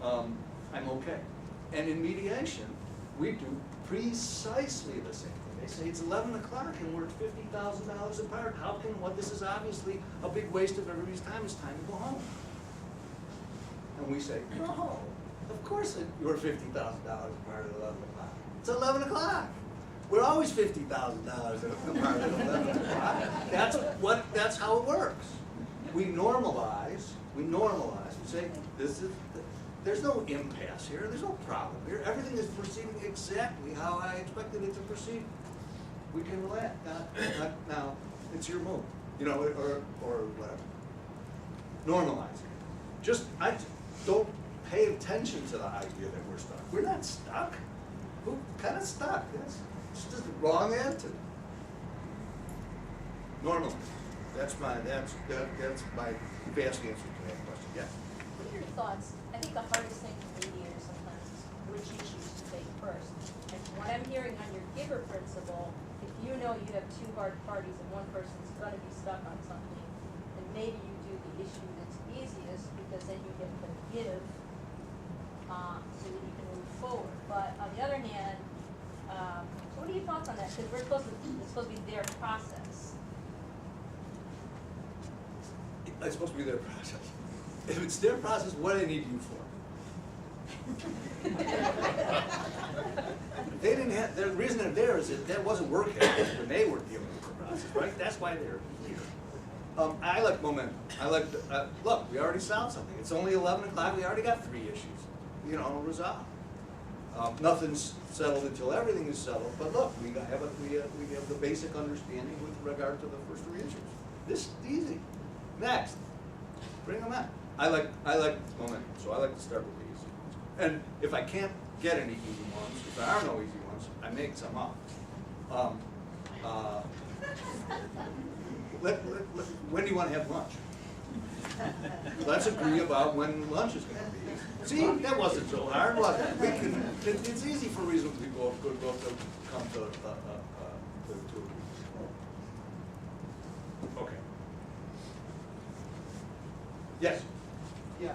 I'm okay. And in mediation, we do precisely the same thing. They say it's 11 o'clock and we're at $50,000 apart. This is obviously a big waste of everybody's time. It's time to go home. And we say, no, of course you're $50,000 apart at 11 o'clock. It's 11 o'clock. We're always $50,000 apart at 11 o'clock. That's how it works. We normalize, we say, there's no impasse here, there's no problem here. Everything is proceeding exactly how I expected it to proceed. We can relax. Now, it's your move, or whatever. normalize it. I don't pay attention to the idea that we're stuck. We're not stuck. We're kind of stuck. It's just the wrong attitude. Normalize. That's my vast answer to that question. Yeah. What are your thoughts? I think the hardest thing for mediators sometimes is which issues to take first. And what I'm hearing on your giver principle, if you know you have two hard parties and one person's gonna be stuck on something, then maybe you do the issue that's easiest, because then you get the give, so that you can move forward. But on the other hand, so what are your thoughts on that? Because it's supposed to be their process. It's supposed to be their process. If it's their process, what do they need you for? They didn't have, the reason they're there is that wasn't working when they were dealing with the process, right? That's why they're here. I like momentum. Look, we already solved something. It's only 11 o'clock, we already got 3 issues, resolved. Nothing's settled until everything is settled, but look, we have the basic understanding with regard to the first 3 issues. This is easy. Next, bring them in. I like momentum, so I like to start with the easy ones. And if I can't get any easy ones, if there are no easy ones, I make some up. When do you want to have lunch? Let's agree about when lunch is going to be. See, that wasn't so hard, was it? It's easy for reasonable people to come to okay. Yes. Yeah,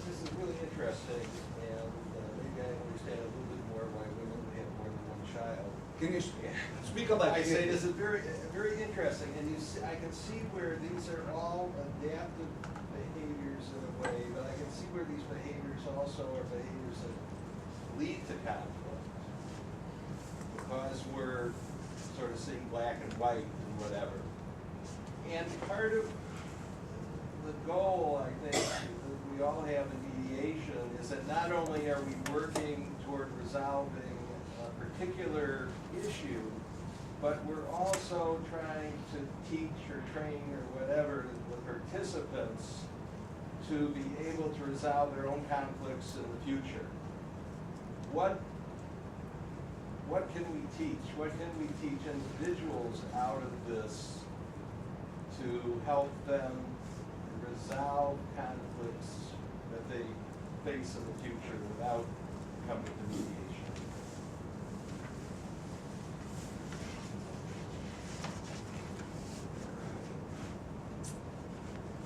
this is really interesting, and maybe I understand a little bit more why women would have more than one child. Can you speak up? I say this is very, very interesting, and I can see where these are all adaptive behaviors in a way, but I can see where these behaviors also are behaviors that lead to conflict, because we're sort of seeing black and white and whatever. And part of the goal, I think, that we all have in mediation is that not only are we working toward resolving a particular issue, but we're also trying to teach or train or whatever the participants to be able to resolve their own conflicts in the future. What can we teach? What can we teach individuals out of this to help them resolve conflicts that they face in the future without coming to mediation?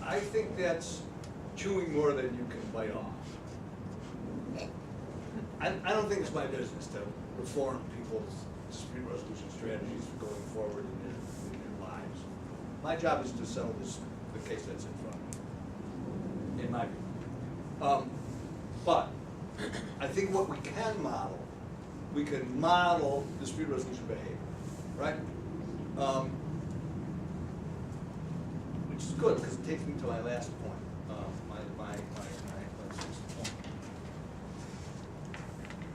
I think that's chewing more than you can bite off. I don't think it's my business to reform people's dispute resolution strategies for going forward in their lives. My job is to settle the case that's in front of me, in my view. But I think what we can model dispute resolution behavior, right? Which is good, because it takes me to my last point, my sixth point.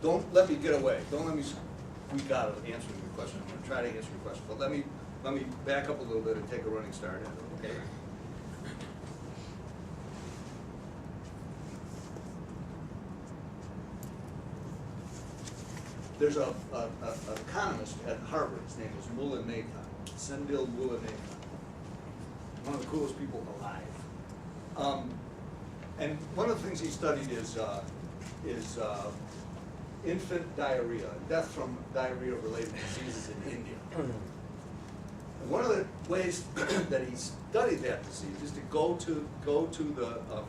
Don't let me get away. Don't let me squeak out of answering your question. I'm going to try to answer your question, but let me back up a little bit and take a running start at it, okay? There's an economist at Harvard. His name is Sendil Mullainathan. One of the coolest people alive. And one of the things he studied is infant diarrhea, death from diarrhea-related diseases in India. And one of the ways that he studied that disease is to go to the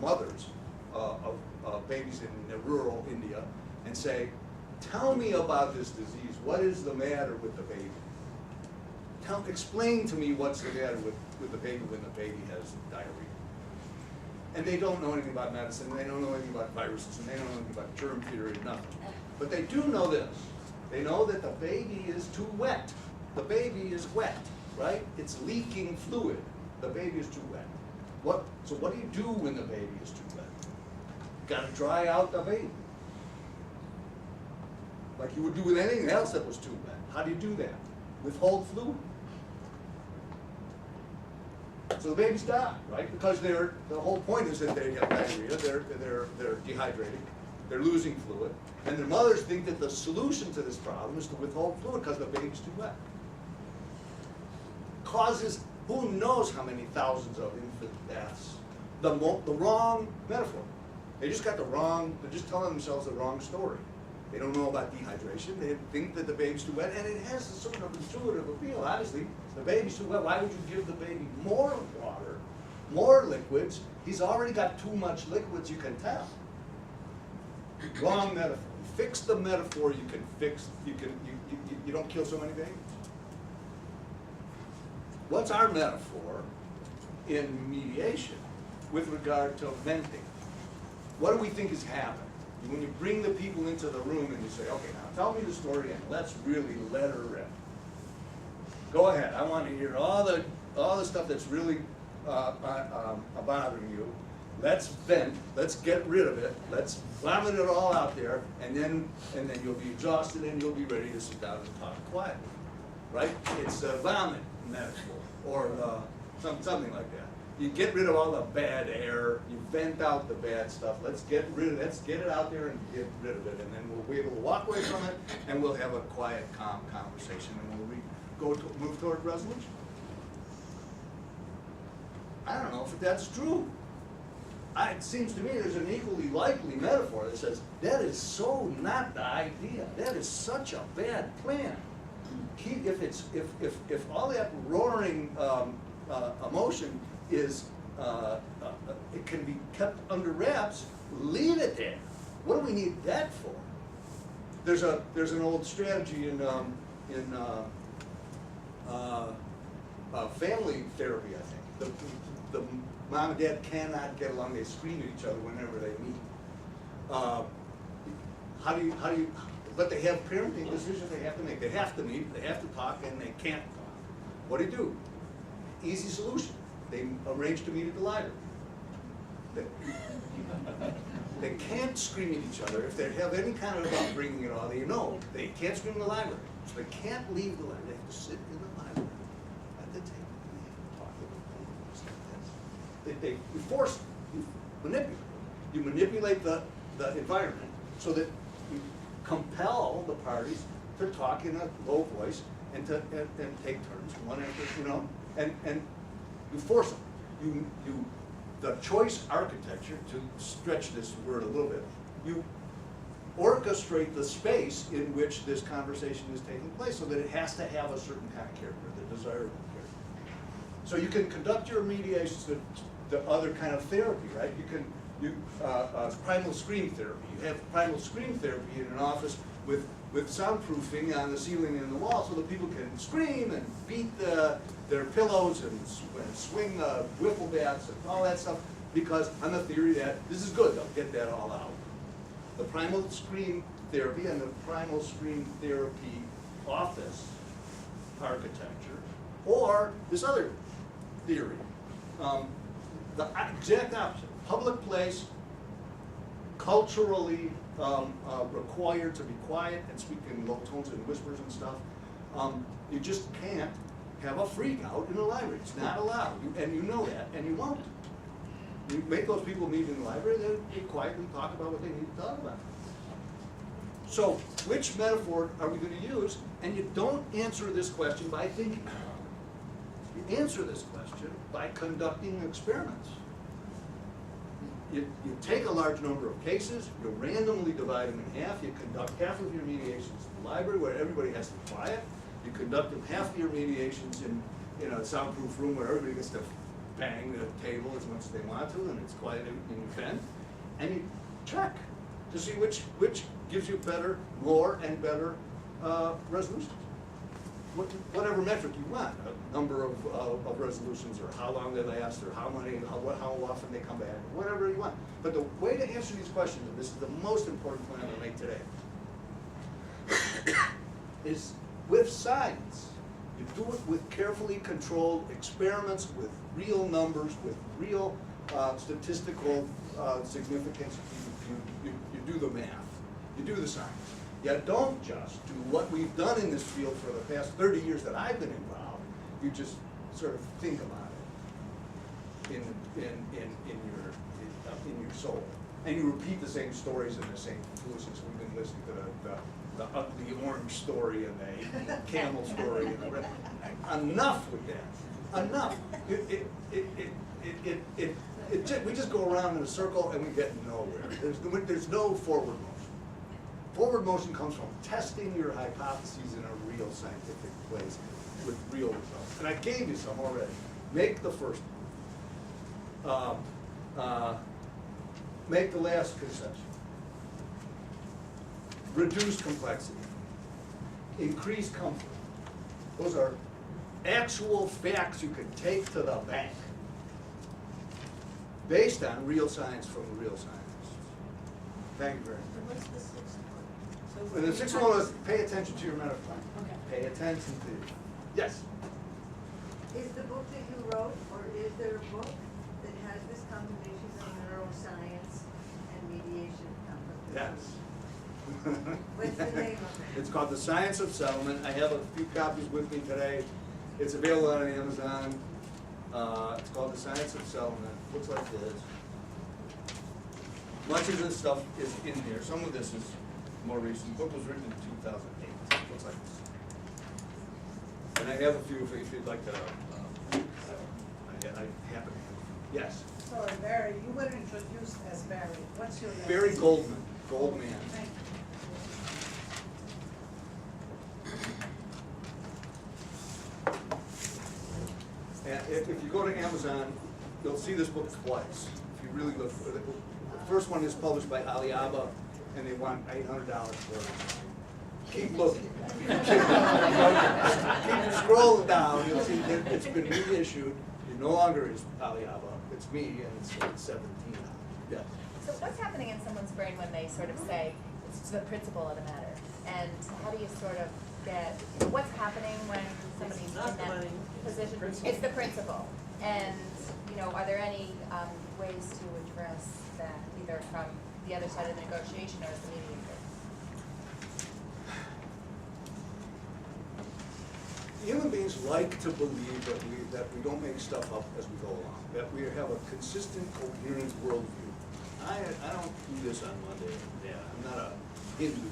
mothers of babies in rural India and say, tell me about this disease. What is the matter with the baby? Explain to me what's the matter with the baby when the baby has diarrhea. And they don't know anything about medicine, they don't know anything about viruses, and they don't know anything about germ theory, nothing. But they do know this. They know that the baby is too wet. The baby is wet, right? It's leaking fluid. The baby is too wet. So what do you do when the baby is too wet? You gotta dry out the baby. Like you would do with anything else that was too wet. How do you do that? Withhold fluid. So the babies die, right? Because the whole point is that they have diarrhea, they're dehydrated, they're losing fluid, and their mothers think that the solution to this problem is to withhold fluid because the baby's too wet. Causes who knows how many thousands of infant deaths. The wrong metaphor. They just got the wrong, they're just telling themselves the wrong story. They don't know about dehydration. They think that the baby's too wet, and it has a sort of intuitive appeal. Obviously, the baby's too wet. Why would you give the baby more water, more liquids? He's already got too much liquids, you can tell. Wrong metaphor. Fix the metaphor, you can fix, you don't kill so many babies. What's our metaphor in mediation with regard to venting? What do we think is happening? When you bring the people into the room and you say, okay, now tell me the story and let's really let her rip. Go ahead, I want to hear all the stuff that's really bothering you. Let's vent, let's get rid of it, let's vomit it all out there, and then you'll be exhausted and you'll be ready to sit down and talk quietly. Right? It's a vomit metaphor, or something like that. You get rid of all the bad air, you vent out the bad stuff, let's get it out there and get rid of it, and then we'll be able to walk away from it, and we'll have a quiet, calm conversation, and we'll move toward resolution. I don't know if that's true. It seems to me there's an equally likely metaphor that says, that is so not the idea, that is such a bad plan. If all that roaring emotion is, it can be kept under wraps, leave it there. What do we need that for? There's an old strategy in family therapy, I think. The mom and dad cannot get along, they scream at each other whenever they meet. But they have parenting decisions they have to make. They have to meet, they have to talk, and they can't talk. What do? Easy solution. They arrange to meet at the library. They can't scream at each other. If they have any kind of upbringing at all, they know they can't scream in the library. So they can't leave the library. They have to sit in the library at the table and talk about things like this. You force, you manipulate. You manipulate the environment so that you compel the parties to talk in a low voice and take turns, one after, and you force them. The choice architecture, to stretch this word a little bit, you orchestrate the space in which this conversation is taking place so that it has to have a certain kind of character, the desirable character. So you can conduct your mediations, the other kind of therapy, right? Primal scream therapy. You have primal scream therapy in an office with soundproofing on the ceiling and the wall so that people can scream and beat their pillows and swing wiffle bats and all that stuff, because on the theory that this is good, they'll get that all out. The primal scream therapy and the primal scream therapy office architecture, or this other theory, the exact opposite. Public place, culturally required to be quiet and speak in low tones and whispers and stuff. You just can't have a freak out in the library. It's not allowed, and you know that, and you won't. You make those people meet in the library, they quietly talk about what they need to talk about. So, which metaphor are we going to use? And you don't answer this question by thinking. You answer this question by conducting experiments. You take a large number of cases, you randomly divide them in half, you conduct half of your mediations in the library where everybody has to be quiet, you conduct them half of your mediations in a soundproof room where everybody gets to bang the table as much as they want to and it's quiet and you vent, and you check to see which gives you better, more and better resolutions. Whatever metric you want, a number of resolutions, or how long they last, or how often they come back, whatever you want. But the way to answer these questions, and this is the most important point I'm going to make today, is with science. You do it with carefully controlled experiments, with real numbers, with real statistical significance. You do the math, you do the science. You don't just do what we've done in this field for the past 30 years that I've been involved. You just sort of think about it. in your soul. And you repeat the same stories and the same foolishness. We've been listening to the ugly orange story and the camel story and the red. Enough with that. Enough. We just go around in a circle and we get nowhere. There's no forward motion. Forward motion comes from testing your hypotheses in a real scientific place with real results. And I gave you some already. Make the first one. Make the last concession. Reduce complexity. Increase comfort. Those are actual facts you can take to the bank based on real science from the real scientists. Thank you very much. And what's the sixth one? So And the sixth one was pay attention to your metaphor. Okay. Pay attention to. Yes. Is the book that you wrote, or is there a book that has this combination of neuroscience and mediation conflict? Yes. What's the name of it? It's called The Science of Settlement. I have a few copies with me today. It's available on Amazon. It's called The Science of Settlement. Looks like this. Much of this stuff is in here. Some of this is more recent. The book was written in 2008. Looks like this. And I have a few if you'd like to. I happen to. Yes. Sorry, Barry, you were introduced as Barry. What's your name? Barry Goldman. Goldman. Thank you. And if you go to Amazon, you'll see this book twice. If you really look for it. The first one is published by Alibaba, and they want $800 for it. Keep looking. Keep scrolling down, you'll see that it's been reissued. It no longer is Alibaba, it's me, and it's like 17 now. Yeah. So what's happening in someone's brain when they sort of say, it's the principle of the matter? And how do you sort of get, what's happening when somebody's in that position? It's the principle. And, are there any ways to address that, either from the other side of the negotiation or as the mediator? Human beings like to believe that we don't make stuff up as we go along, that we have a consistent, coherent worldview. I don't do this on Monday. Yeah, I'm not a Hindu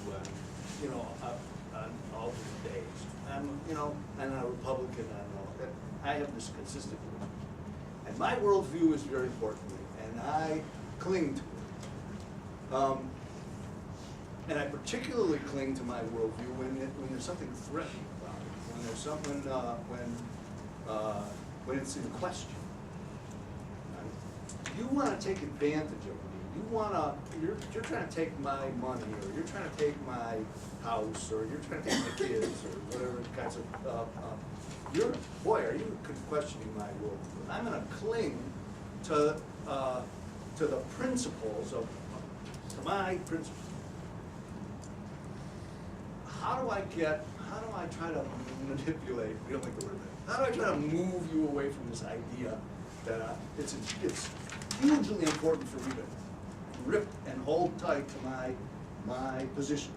on alternate days. I'm not a Republican. I have this consistent worldview. And my worldview is very important to me, and I cling to it. And I particularly cling to my worldview when there's something threatening about it, when there's something, when it's in question. You want to take advantage of me. You're trying to take my money, or you're trying to take my house, or you're trying to take my kids, or whatever kinds of, are you questioning my worldview? I'm going to cling to the principles to my principles. How do I try to manipulate, we don't like the word that, how do I try to move you away from this idea that it's hugely important for me to grip and hold tight to my position.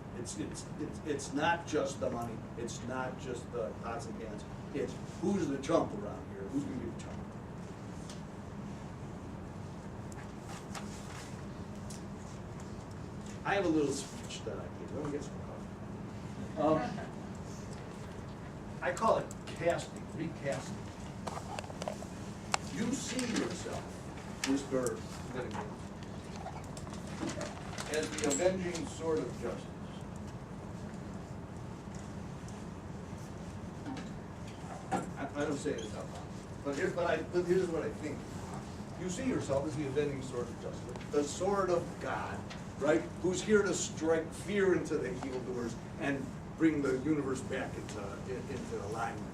It's not just the money, it's not just the pots and pans, it's who's the chump around here, who's gonna be the chump. I have a little speech that I give. Let me get some coffee. I call it casting, recasting. You see yourself, Mr. Litigant, as the avenging sword of justice. I don't say it out loud, but here's what I think. You see yourself as the avenging sword of justice, the sword of God, right? Who's here to strike fear into the evildoers and bring the universe back into alignment.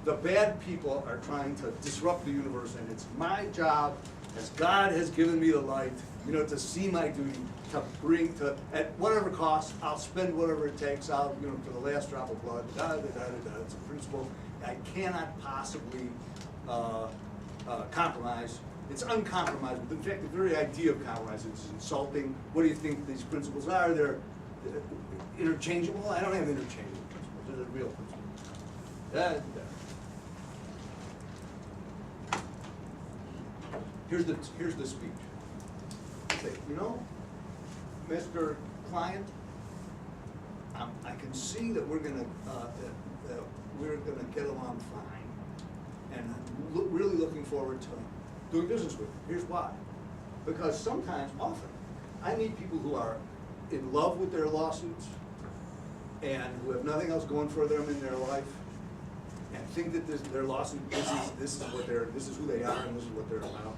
The bad people are trying to disrupt the universe, and it's my job, as God has given me the light, to see my duty, to bring at whatever cost, I'll spend whatever it takes, to the last drop of blood, It's a principle I cannot possibly compromise. It's uncompromisable. In fact, the very idea of compromise is insulting. What do you think these principles are? They're interchangeable? I don't have interchangeable principles. They're the real principles. Here's the speech. Say, you know, Mr. Client, I can see that we're gonna get along fine, and I'm really looking forward to doing business with you. Here's why. Because sometimes, often, I meet people who are in love with their lawsuits and who have nothing else going for them in their life, and think that their lawsuit, this is who they are and this is what they're about.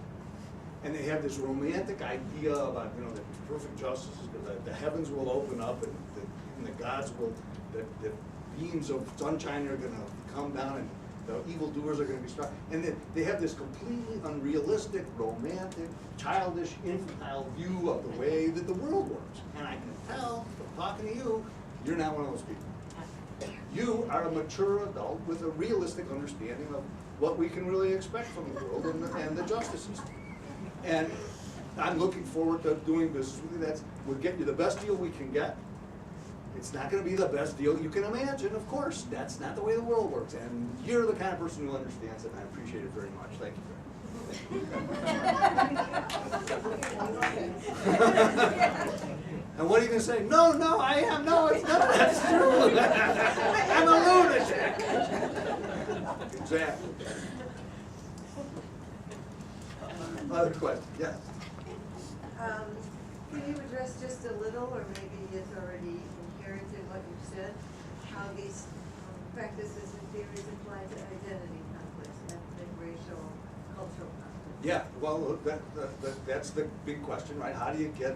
And they have this romantic idea about, you know, the perfect justice, that the heavens will open up and the gods will, the beams of sunshine are gonna come down and the evildoers are gonna be struck. And then they have this completely unrealistic, romantic, childish, infantile view of the way that the world works. And I can tell from talking to you, you're not one of those people. You are a mature adult with a realistic understanding of what we can really expect from the world and the justice system. And I'm looking forward to doing business with you. We'll get you the best deal we can get. It's not gonna be the best deal you can imagine, of course. That's not the way the world works. And you're the kind of person who understands it, and I appreciate it very much. Thank you. And what are you gonna say? No, I am, no, it's not, that's true. I'm a lunatic. Exactly. Other question, yes. Can you address just a little, or maybe it's already inherent in what you've said, how these practices and theories apply to identity conflicts, ethnic, racial, cultural conflicts? Yeah, well, that's the big question, right? How do you get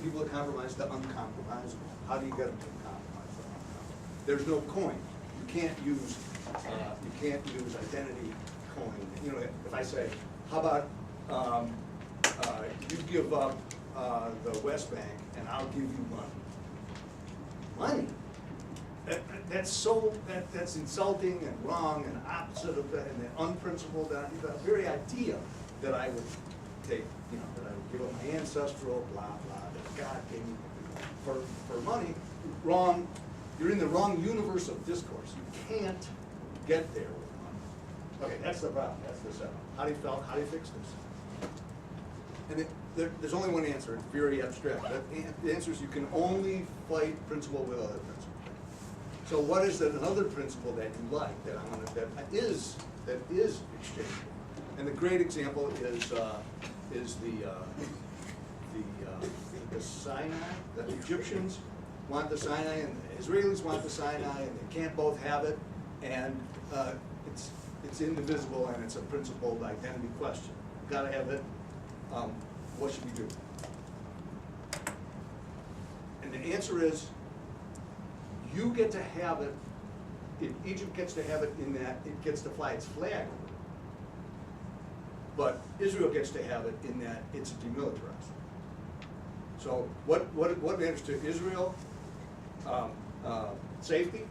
people to compromise the uncompromisable? How do you get them to compromise the uncompromisable? There's no coin. You can't use identity coin. You know, if I say, how about you give up the West Bank and I'll give you money? Money? That's insulting and wrong and opposite of that, and unprincipled. The very idea that I would take, you know, that I would give up my ancestral blah blah that God gave me for money, wrong. You're in the wrong universe of discourse. You can't get there with money. Okay, that's the problem. That's the setup. How do you fix this? And there's only one answer. It's very abstract. The answer is you can only fight principle with other principles. So what is another principle that you like that is exchangeable? And the great example is the Sinai. The Egyptians want the Sinai, and the Israelis want the Sinai, and they can't both have it. And it's indivisible, and it's a principled identity question. You've got to have it. What should we do? And the answer is, you get to have it. Egypt gets to have it in that it gets to fly its flag over it. But Israel gets to have it in that it's demilitarized. So what matters to Israel? Safety,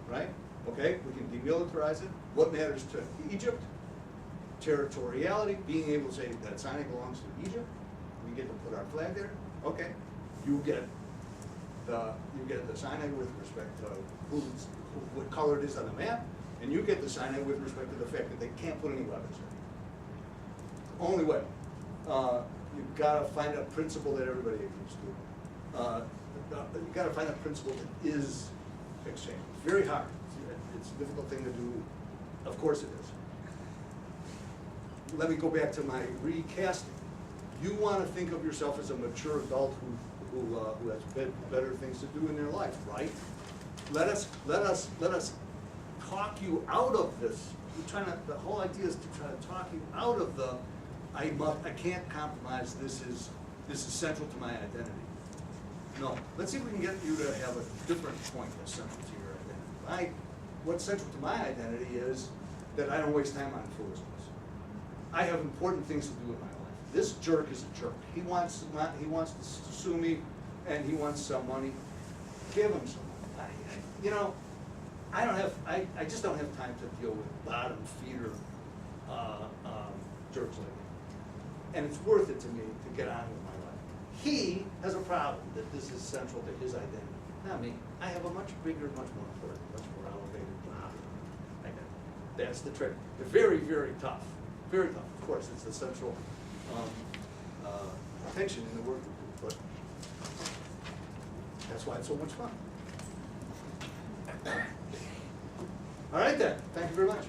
right? Okay, we can demilitarize it. What matters to Egypt? Territoriality, being able to say that Sinai belongs to Egypt. We get to put our flag there. Okay, you get the Sinai with respect to what color it is on the map, and you get the Sinai with respect to the fact that they can't put any weapons there. Only way. You've got to find a principle that everybody agrees to. You've got to find a principle that is exchange. It's very hard. It's a difficult thing to do. Of course it is. Let me go back to my recasting. You want to think of yourself as a mature adult who has better things to do in their life, right? Let us talk you out of this. The whole idea is to try to talk you out of the I can't compromise. This is central to my identity. No, let's see if we can get you to have a different point that's central to your identity. What's central to my identity is that I don't waste time on foolishness. I have important things to do in my life. This jerk is a jerk. He wants to sue me, and he wants some money. Give him some money. I just don't have time to deal with bottom feeder jerks like me. And it's worth it to me to get on with my life. He has a problem that this is central to his identity, not me. I have a much bigger, much more important, much more elevated problem. That's the trick. They're very, very tough. Very tough, of course, it's the central tension in the work we do, but that's why it's so much fun. All right then, thank you very much.